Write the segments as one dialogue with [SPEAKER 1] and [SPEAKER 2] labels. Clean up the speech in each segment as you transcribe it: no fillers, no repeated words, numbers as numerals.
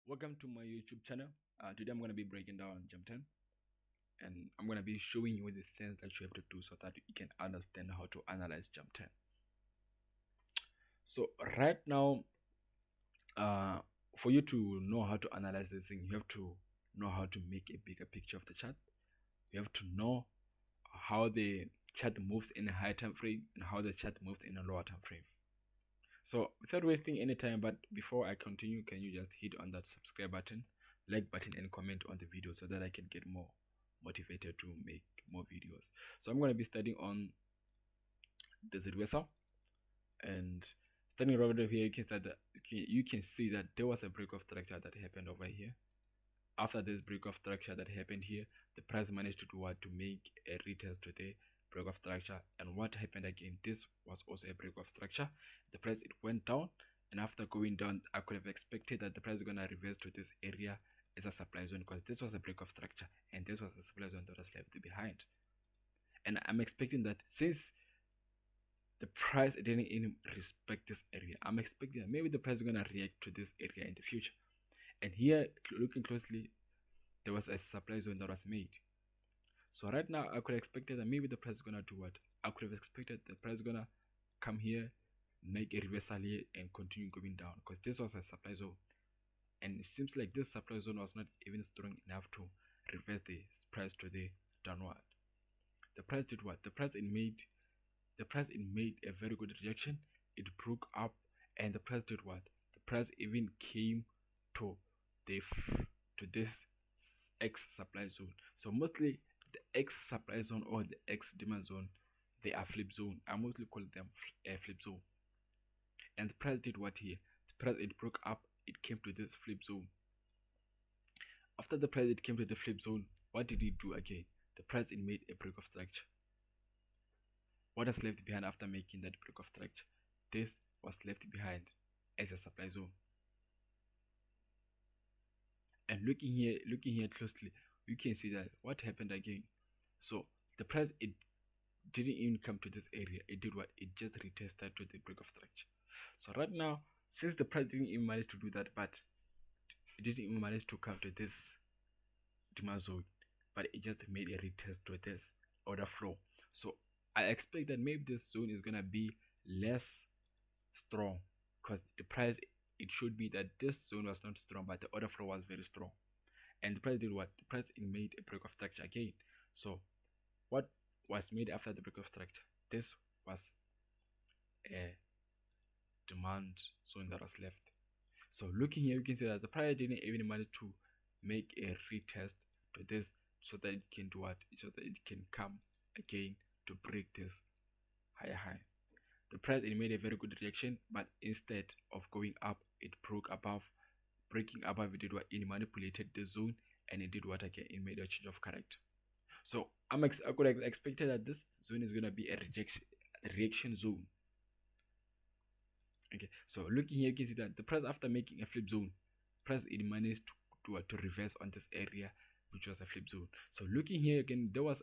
[SPEAKER 1] Welcome to my YouTube channel. Today I'm going to be breaking down Jump 10, and I'm going to be showing you the things that you have to do so that you can understand how to analyze Jump 10. So right now, for you to know how to analyze this thing, you have to know how to make a bigger picture of the chart. You have to know how the chart moves in a higher time frame and how the chart moves in a lower time frame. So without wasting any time, but before I continue, can you just hit on that subscribe button, like button, and comment on the video so that I can get more motivated to make more videos. So I'm going to be studying on the reversal, and starting right over here, you can see that there was a break of structure that happened over here. After this break of structure that happened here, the price managed to do what? To make a retest to the break of structure. And what happened again? This was also a break of structure. The price, it went down, and after going down, I could have expected that the price is gonna reverse to this area as a supply zone, because this was a break of structure and this was a supply zone that was left behind. And I'm expecting that since the price didn't even respect this area, I'm expecting that maybe the price is gonna react to this area in the future. And here, looking closely, there was a supply zone that was made. So right now, I could have expected that maybe the price is gonna do what? I could have expected the price is gonna come here, make a reversal here, and continue going down, because this was a supply zone, and it seems like this supply zone was not even strong enough to reverse the price to the downward. The price did what? The price it made a very good reaction. It broke up, and the price did what? The price even came to this X supply zone. So mostly the X supply zone or the X demand zone, they are flip zone. I mostly call them a flip zone. And the price did what here? The price, it broke up, it came to this flip zone. After the price, it came to the flip zone, what did it do again? The price, it made a break of structure. What was left behind after making that break of structure? This was left behind as a supply zone. And looking here closely, you can see that what happened again. So the price, it didn't even come to this area. It did what? It just retested to the break of structure. So right now, since the price didn't even manage to do that, but it didn't even manage to come to this demand zone, but it just made a retest to this order flow. So I expect that maybe this zone is gonna be less strong, because the price, it should be that this zone was not strong, but the order flow was very strong. And the price did what? The price, it made a break of structure again. So what was made after the break of structure? This was a demand zone that was left. So looking here, you can see that the price didn't even manage to make a retest to this, so that it can do what? So that it can come again to break this higher high. The price, it made a very good reaction, but instead of going up, it broke above. Breaking above, it did what? It manipulated the zone, and it did what again? It made a change of character. So I could have expected that this zone is gonna be a reaction zone. Okay, so looking here, you can see that the price, after making a flip zone, price, it managed to reverse on this area, which was a flip zone. So looking here again, there was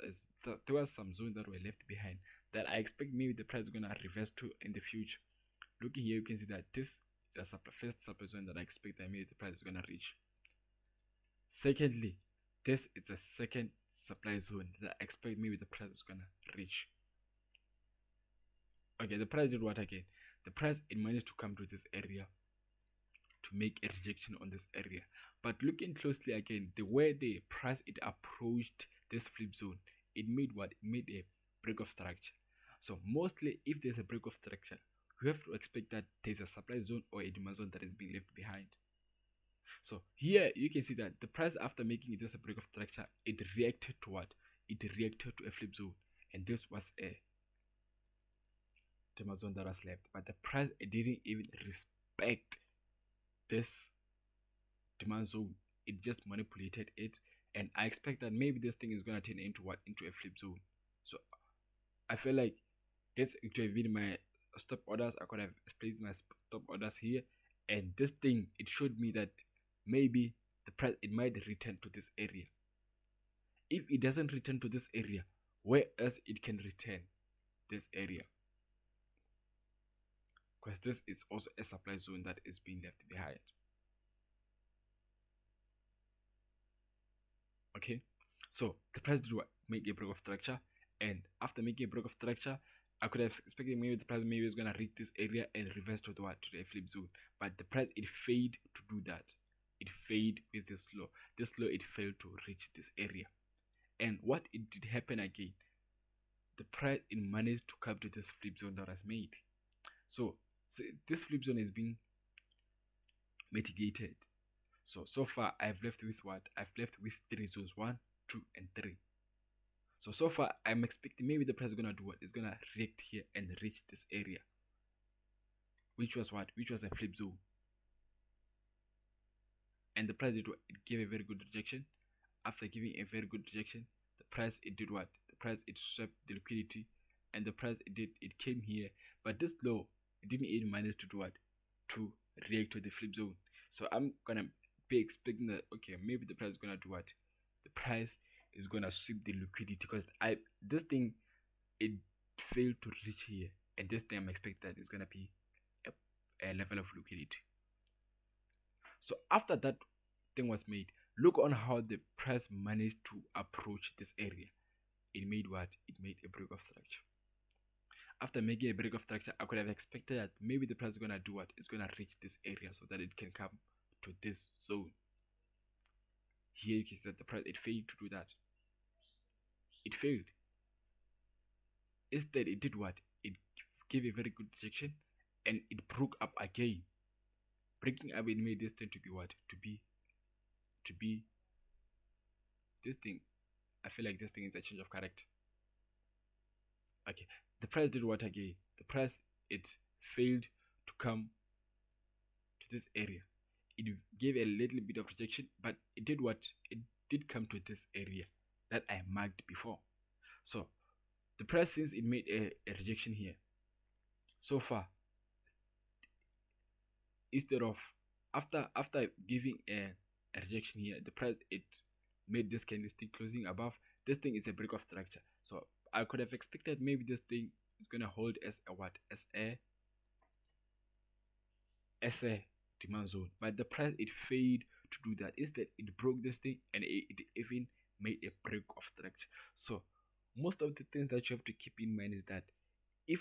[SPEAKER 1] some zones that were left behind that I expect maybe the price is gonna reverse to in the future. Looking here, you can see that this is a first supply zone that I expect that maybe the price is gonna reach. Secondly, this is a second supply zone that I expect maybe the price is gonna reach. Okay, the price did what again? The price, it managed to come to this area to make a rejection on this area. But looking closely again, the way the price, it approached this flip zone, it made what? It made a break of structure. So mostly, if there's a break of structure, you have to expect that there's a supply zone or a demand zone that is being left behind. So here you can see that the price, after making this a break of structure, it reacted to what? It reacted to a flip zone, and this was a demand zone that was left. But the price, it didn't even respect this demand zone. It just manipulated it, and I expect that maybe this thing is gonna turn into what? Into a flip zone. So I feel like this could have been my stop orders. I could have placed my stop orders here, and this thing, it showed me that maybe the price, it might return to this area. If it doesn't return to this area, where else it can return? This area, because this is also a supply zone that is being left behind. Okay, so the price did what? Make a break of structure, and after making a break of structure, I could have expected maybe the price maybe was gonna reach this area and reverse to the what, to the flip zone, but the price it failed to do that. It failed with this low. This low it failed to reach this area, and what it did happen again, the price it managed to come to this flip zone that was made. So this flip zone is being mitigated. So far I've left with what? I've left with three zones, one, two, and three. So far I'm expecting maybe the price is gonna do what? It's gonna react here and reach this area, which was what? Which was a flip zone. And the price did what? It gave a very good rejection. After giving a very good rejection, the price it did what? The price it swept the liquidity, and the price it did it came here, but this low it didn't even manage to do what? To react to the flip zone. So I'm gonna be expecting that okay, maybe the price is gonna do what? The price is gonna sweep the liquidity because I this thing it failed to reach here, and this thing I'm expecting that is gonna be a level of liquidity. So after that thing was made, look on how the price managed to approach this area. It made what? It made a break of structure. After making a break of structure, I could have expected that maybe the price is gonna do what? It's gonna reach this area so that it can come to this zone. Here you can see that the price it failed to do that. It failed. Instead, it did what? It gave a very good rejection and it broke up again. Breaking up it made this thing to be what? To be this thing. I feel like this thing is a change of character. Okay. The price did what again? The price it failed to come to this area. It gave a little bit of rejection, but it did what? It did come to this area that I marked before. So the price since it made a rejection here, so far, instead of after giving a rejection here, the price it made this candlestick closing above. This thing is a break of structure. So I could have expected maybe this thing is gonna hold as a what? As a demand zone, but the price it failed to do that. Instead it broke this thing and it even made a break of structure. So most of the things that you have to keep in mind is that if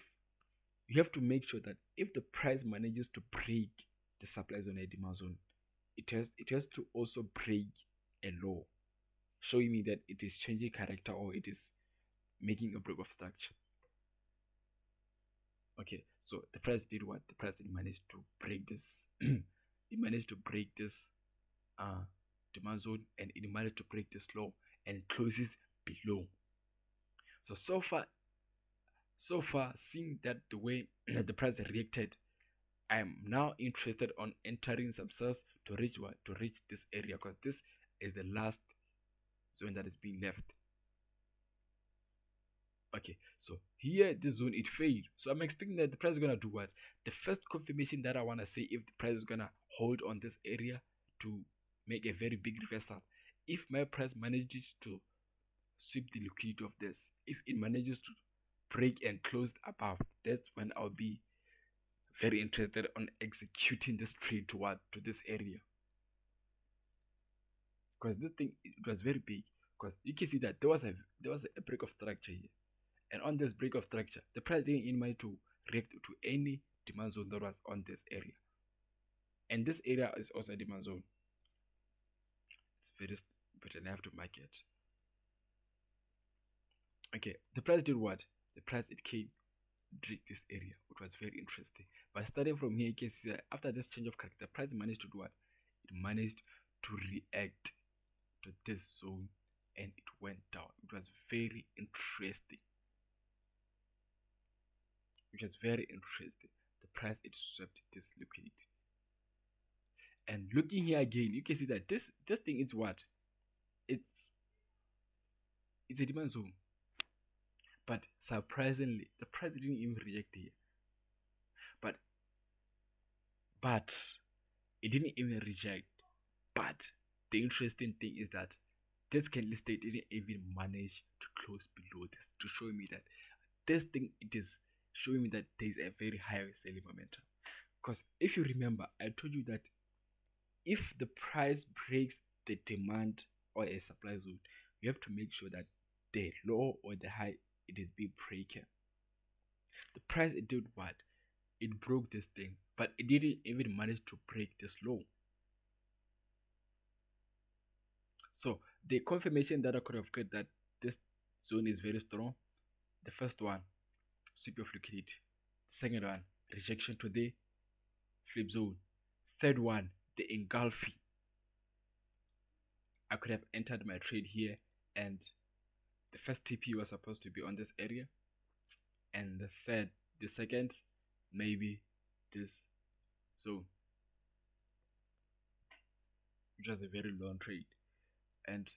[SPEAKER 1] you have to make sure that if the price manages to break the supply zone and demand zone, it has to also break a law showing me that it is changing character or it is making a break of structure. Okay, so the price did what? The price it managed to break this. It managed to break this uh demand zone and it managed to break this low and closes below. So far seeing that the way the price reacted, I am now interested on entering some sales to reach what? To reach this area because this is the last zone that is being left. Okay, so here this zone it failed. So I'm expecting that the price is gonna do what? The first confirmation that I wanna say if the price is gonna hold on this area to make a very big reversal. If my price manages to sweep the liquidity of this, if it manages to break and close above, that's when I'll be very interested on executing this trade toward to this area. Because this thing it was very big. Because you can see that there was a break of structure here. And on this break of structure, the price didn't in mind to react to any demand zone that was on this area. And this area is also a demand zone. It's very but I have to mark it. Okay, the price did what? The price it came reach this area, which was very interesting. But starting from here, you can see that after this change of character, the price managed to do what? It managed to react to this zone and it went down. It was very interesting. Which was very interesting. The price it swept this liquidity. And looking here again, you can see that this thing is what? It's it's a demand zone. But surprisingly, the price didn't even reject here. But but it didn't even reject. But the interesting thing is that this candlestick didn't even manage to close below this to show me that this thing it is showing me that there is a very high selling momentum. Because if you remember, I told you that if the price breaks the demand or a supply zone, you have to make sure that the low or the high, it is being broken. The price, it did what? It broke this thing, but it didn't even manage to break this low. So the confirmation that I could have got that this zone is very strong. The first one, sweep of liquidity. Second one, rejection to the flip zone. Third one, the engulfing. I could have entered my trade here, and the first TP was supposed to be on this area, and the second, maybe this zone, which was a very long trade. And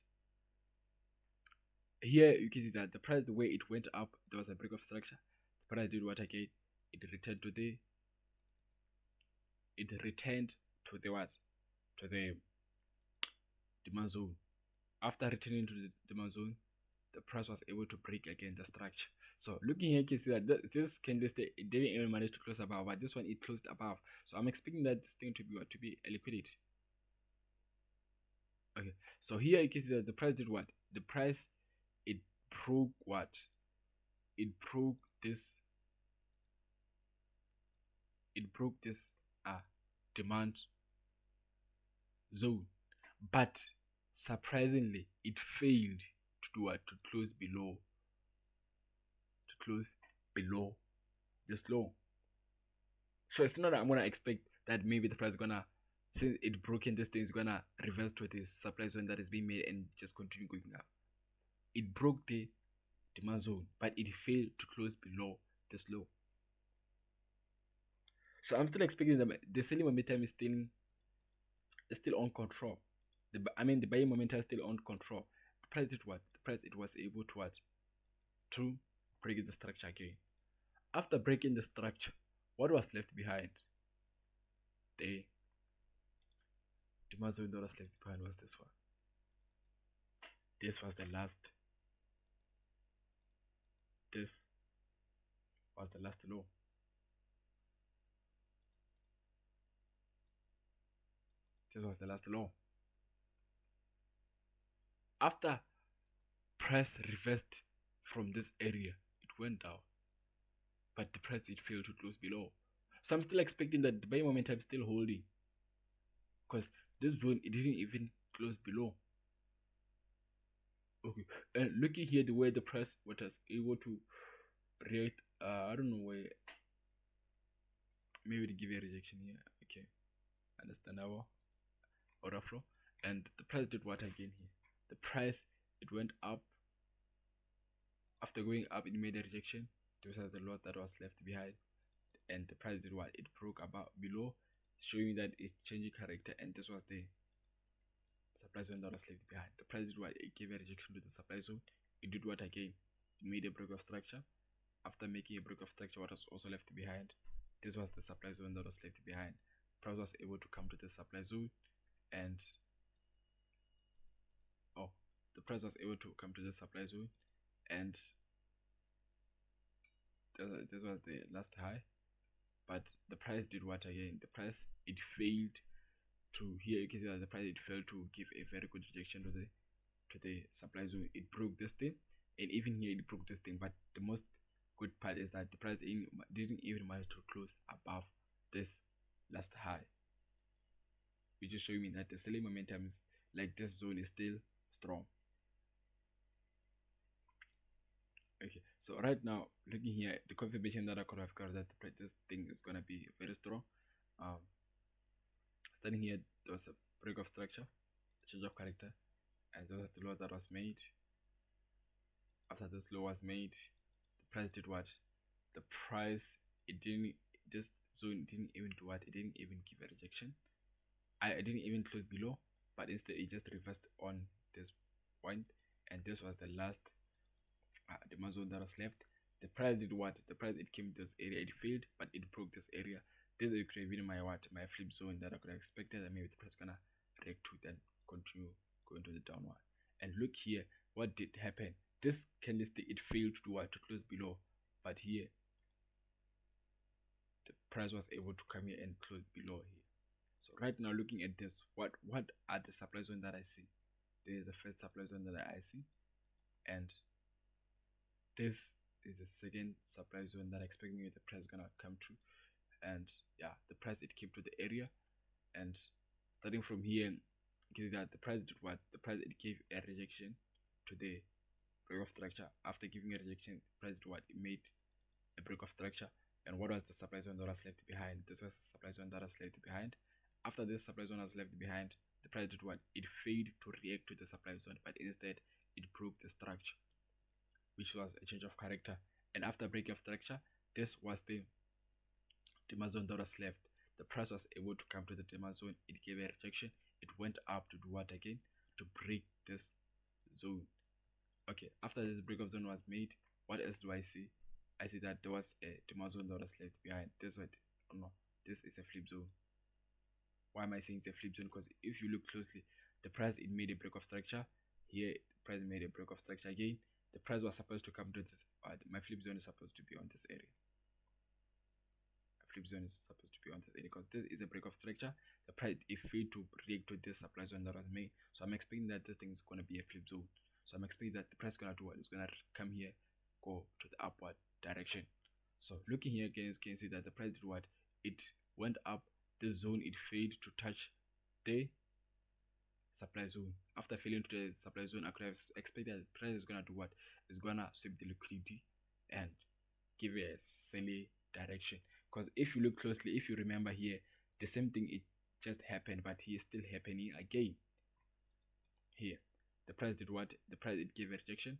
[SPEAKER 1] here you can see that the price, the way it went up, there was a break of structure. The price did what again? It returned to the what? To the demand zone. After returning to the demand zone, the price was able to break again the structure. So looking here, you can see that this candlestick, it didn't even manage to close above, but this one, it closed above. So I'm expecting that this thing to be what? To be a liquidity. Okay, so here you can see that the price did what? The price, it broke what? It broke this. It broke this demand zone, but surprisingly, it failed to do what? To close below. To close below this low. So it's not that I'm gonna expect that maybe the price is gonna, since it broken this thing, is gonna reverse to this supply zone that is being made and just continue going up. It broke the demand zone, but it failed to close below this low. So I'm still expecting the selling momentum is still on control. The buying momentum is still on control. The price did what? The price, it was able to what? To break the structure again. After breaking the structure, what was left behind? The demand zone that was left behind was this one. This was the last. This was the last low. This was the last low. After price reversed from this area, it went down, but the price, it failed to close below. So I'm still expecting that the buying momentum is still holding, because this zone, it didn't even close below. Okay, and looking here, the way the price was able to react, I don't know why, maybe to give a rejection here. Okay, understandable. Order flow, and the price did what again here? The price, it went up. After going up, it made a rejection. This was the lot that was left behind, and the price did what? It broke about below, showing that it's changing character, and this was the supply zone that was left behind. The price did what? It gave a rejection to the supply zone. It did what again? It made a break of structure. After making a break of structure, what was also left behind? This was the supply zone that was left behind. Price was able to come to the supply zone, and the price was able to come to the supply zone, and this was the last high. But the price did what again? The price, it failed to, here you can see that the price, it failed to give a very good rejection to the supply zone. It broke this thing, and even here it broke this thing. But the most good part is that the price didn't even manage to close above this last high, which is showing me that the selling momentum is, like, this zone is still strong. Okay, so right now, looking here, the confirmation that I could have got that this thing is gonna be very strong. Starting here, there was a break of structure, change of character, and there was the low that was made. After this low was made, the price did what? The price, it didn't, this zone didn't even do what? It didn't even give a rejection. I didn't even close below, but instead it just reversed on this point, and this was the last demand zone that was left. The price did what? The price, it came to this area, it failed, but it broke this area. This is creating my what? My flip zone that I could have expected, and maybe the price gonna react to, then continue going to the downward. And look here, what did happen? This candlestick, it failed to do what? To close below, but here the price was able to come here and close below here. So right now, looking at this, what are the supply zone that I see? This is the first supply zone that I see, and this is the second supply zone that I'm expecting the price gonna come to. And yeah, the price it came to the area, and starting from here, you can see that the price did what? The price it gave a rejection to the break of structure. After giving a rejection, the price did what? It made a break of structure. And what was the supply zone that was left behind? This was the supply zone that was left behind. After this supply zone was left behind, the price did what? It failed to react to the supply zone, but instead it broke the structure, which was a change of character. And after break of structure, this was the demand zone that was left. The price was able to come to the demand zone. It gave a rejection. It went up to do what again? To break this zone. Okay, after this break of zone was made, what else do I see? I see that there was a demand zone that was left behind. This what? Oh no, this is a flip zone. Why am I saying it's a flip zone? Because if you look closely, the price it made a break of structure. Here, the price made a break of structure again. The price was supposed to come to this. My flip zone is supposed to be on this area. My flip zone is supposed to be on this area because this is a break of structure. The price it failed to react to this supply zone that was made. So I'm expecting that this thing is gonna be a flip zone. So I'm expecting that the price is gonna do what? It's gonna come here, go to the upward direction. So looking here again, you can see that the price did what? It went up the zone. It failed to touch the supply zone. After failing to the supply zone, I could have expected the price is gonna do what? It's gonna sweep the liquidity and give it a silly direction. Because if you look closely, if you remember here, the same thing it just happened, but here is still happening again. Here, the price did what? The price it gave a rejection.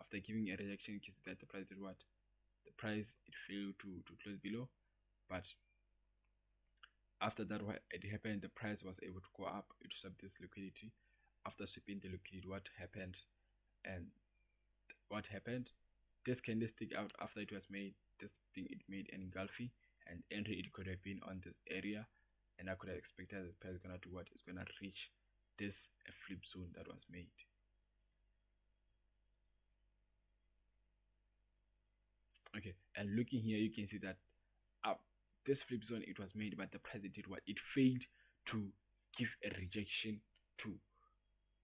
[SPEAKER 1] After giving a rejection, you can see that the price did what? The price it failed to close below, but after that what it happened, the price was able to go up. It swept this liquidity. After sweeping the liquidity, what happened? And what happened? This candlestick out after it was made, this thing it made an engulfing, and entry it could have been on this area, and I could have expected the price gonna do what? It's gonna reach this a flip zone that was made. Okay, and looking here, you can see that up this flip zone it was made, but the price it did what? It failed to give a rejection to,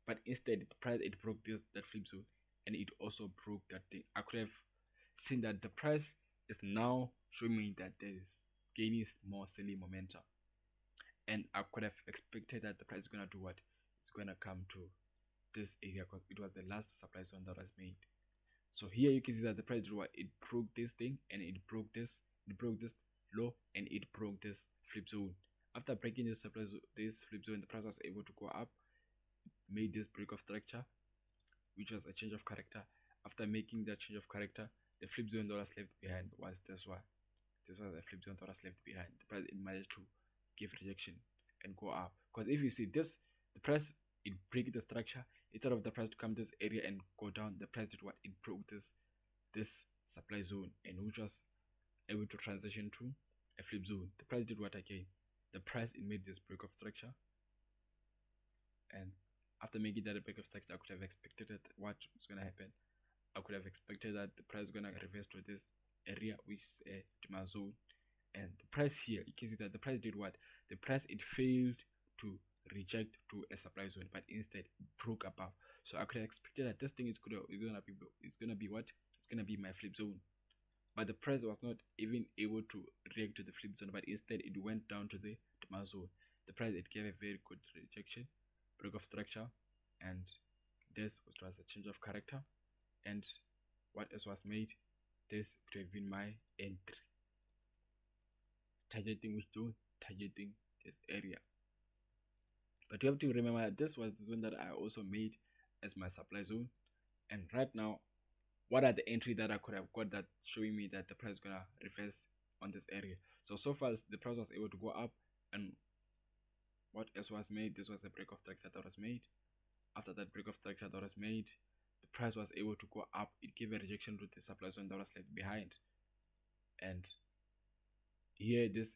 [SPEAKER 1] but instead the price it broke that flip zone, and it also broke that thing. I could have seen that the price is now showing me that there is gaining more selling momentum, and I could have expected that the price is gonna do what? It's gonna come to this area because it was the last supply zone that was made. So here you can see that the price did what? It broke this thing, and it broke this low, and it broke this flip zone. After breaking this flip zone, the price was able to go up, made this break of structure, which was a change of character. After making that change of character, the flip zone that was left behind was this one. This was the flip zone that was left behind. The price it managed to give rejection and go up. Because if you see this, the price it break the structure. Instead of the price to come to this area and go down, the price did what? It broke this supply zone, and which was able to transition to a flip zone. The price did what again? The price it made this break of structure, and after making that a break of structure, I could have expected that what was gonna happen. I could have expected that the price is gonna reverse to this area, which is a demand zone, and the price here, you can see that the price did what? The price it failed to reject to a supply zone, but instead broke above. So I could have expected that this thing is gonna be what? It's gonna be my flip zone. But the price was not even able to react to the flip zone, but instead it went down to the demand zone. The price it gave a very good rejection, break of structure, and this was a change of character. And what else was made? This could have been my entry. Targeting which zone? Targeting this area. But you have to remember that this was the zone that I also made as my supply zone. And right now, what are the entry that I could have got that showing me that the price is gonna reverse on this area? So far the price was able to go up, and what else was made? This was a break of structure that was made. After that break of structure that was made, the price was able to go up. It gave a rejection to the supply zone that was left behind, and here this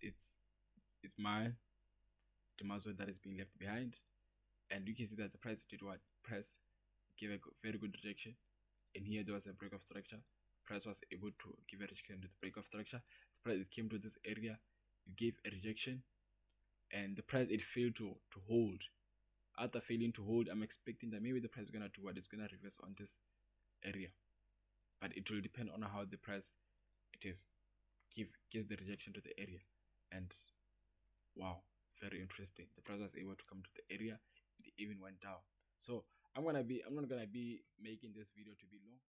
[SPEAKER 1] is my demand zone that is being left behind, and you can see that the price did what? Price gave a very good rejection, and here there was a break of structure. Price was able to give a rejection to the break of structure. The price it came to this area, it gave a rejection, and the price it failed to hold after failing to hold, I'm expecting that maybe the price is gonna do what, it's gonna reverse on this area, but it will depend on how the price it is gives the rejection to the area. And wow, very interesting, the price was able to come to the area, it even went down. So I'm not gonna be making this video to be long.